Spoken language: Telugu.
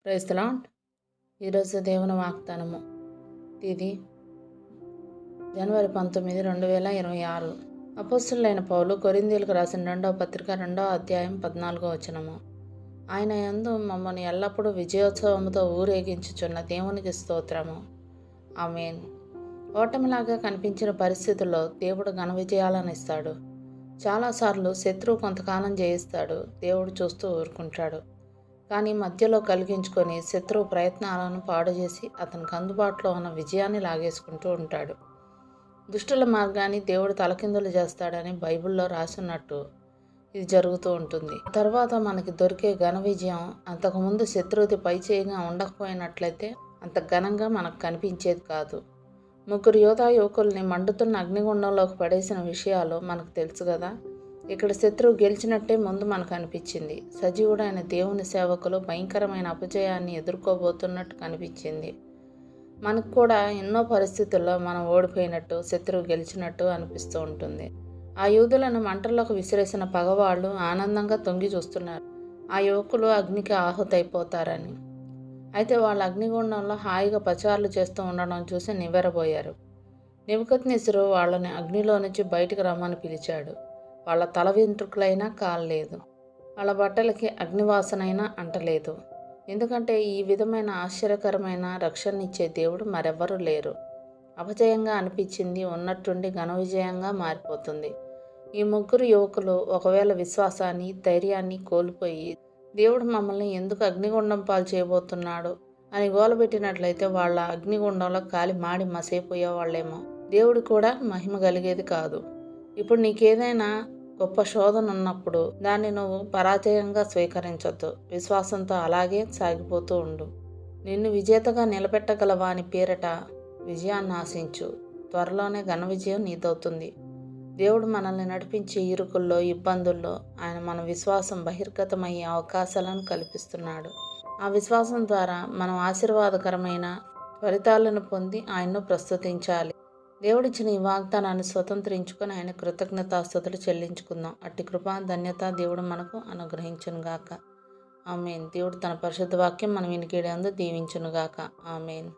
Praise the lord. ఈరోజు దేవుని వాగ్దానము తేదీ జనవరి 19, 2026. అపోస్తలుడైన పౌలు కొరింథీయులకు రాసిన 2వ పత్రిక 2వ అధ్యాయం 14వ వచనము. ఆయన యందు మమ్మల్ని ఎల్లప్పుడూ విజయోత్సవముతో ఊరేగించుచున్న దేవునికి స్తోత్రము. ఆమేన్. ఓటమిలాగా కనిపించిన పరిస్థితుల్లో దేవుడు ఘన విజయాలను ఇస్తాడు. చాలాసార్లు శత్రువు కొంతకాలం జయిస్తాడు, దేవుడు చూస్తూ ఊరుకుంటాడు. కానీ మధ్యలో కలిగించుకొని శత్రువు ప్రయత్నాలను పాడు చేసి అతనికి అందుబాటులో ఉన్న విజయాన్ని లాగేసుకుంటూ ఉంటాడు. దుష్టుల మార్గాన్ని దేవుడు తలకిందులు చేస్తాడని బైబిల్లో రాసున్నట్టు ఇది జరుగుతూ ఉంటుంది. తర్వాత మనకి దొరికే ఘన విజయం అంతకుముందు శత్రువుది పైచేయిగా ఉండకపోయినట్లయితే అంత ఘనంగా మనకు కనిపించేది కాదు. 3 యోధా యువకుల్ని మండుతున్న అగ్నిగుండంలోకి పడేసిన విషయాలు మనకు తెలుసు కదా. ఇక్కడ శత్రువు గెలిచినట్టే ముందు మనకు అనిపించింది. సజీవుడైన దేవుని సేవకులు భయంకరమైన అపజయాన్ని ఎదుర్కోబోతున్నట్టు కనిపించింది. మనకు కూడా ఎన్నో పరిస్థితుల్లో మనం ఓడిపోయినట్టు, శత్రువు గెలిచినట్టు అనిపిస్తూ ఉంటుంది. ఆ యూదులను మంటల్లోకి విసిరేసిన పగవాళ్ళు ఆనందంగా తొంగి చూస్తున్నారు, ఆ యువకులు అగ్నికి ఆహుతైపోతారని. అయితే వాళ్ళ అగ్నిగుండంలో హాయిగా పచారులు చేస్తూ ఉండడం చూసి నివ్వెరబోయారు. నెబుకద్నెజరు వాళ్ళని అగ్నిలో నుంచి బయటికి రమ్మని పిలిచాడు. వాళ్ళ తల వెంట్రుకలైనా కాలలేదు, వాళ్ళ బట్టలకి అగ్నివాసనైనా అంటలేదు. ఎందుకంటే ఈ విధమైన ఆశ్చర్యకరమైన రక్షణనిచ్చే దేవుడు మరెవ్వరూ లేరు. అపజయంగా అనిపించింది ఉన్నట్టుండి ఘన విజయంగా మారిపోతుంది. ఈ 3 యువకులు ఒకవేళ విశ్వాసాన్ని, ధైర్యాన్ని కోల్పోయి దేవుడు మమ్మల్ని ఎందుకు అగ్నిగుండం పాలు చేయబోతున్నాడు అని గోలబెట్టినట్లయితే వాళ్ళ అగ్నిగుండంలో కాలి మాడి మసైపోయేవాళ్ళేమో. దేవుడు కూడా మహిమ కలిగేది కాదు. ఇప్పుడు నీకేదైనా గొప్ప శోధన ఉన్నప్పుడు దాన్ని నువ్వు పరాజయంగా స్వీకరించొద్దు. విశ్వాసంతో అలాగే సాగిపోతూ ఉండు. నిన్ను విజేతగా నిలబెట్టగలవా అని పేరట విజయాన్ని ఆశించు. త్వరలోనే ఘన విజయం నీదవుతుంది. దేవుడు మనల్ని నడిపించే ఇరుకుల్లో, ఇబ్బందుల్లో ఆయన మన విశ్వాసం బహిర్గతమయ్యే అవకాశాలను కల్పిస్తున్నాడు. ఆ విశ్వాసం ద్వారా మనం ఆశీర్వాదకరమైన ఫలితాలను పొంది ఆయన్ను ప్రస్తుతించాలి. దేవుడిచ్చిన ఈ వాగ్దానాన్ని స్వతంత్రించుకొని ఆయన కృతజ్ఞతాస్తుతులు చెల్లించుకుందాం. అట్టి కృపా ధన్యత దేవుడు మనకు అనుగ్రహించునుగాక. ఆమేన్. దేవుడు తన పరిశుద్ధ వాక్యం మన వినికిడి యందు దీవించునుగాక. ఆమేన్.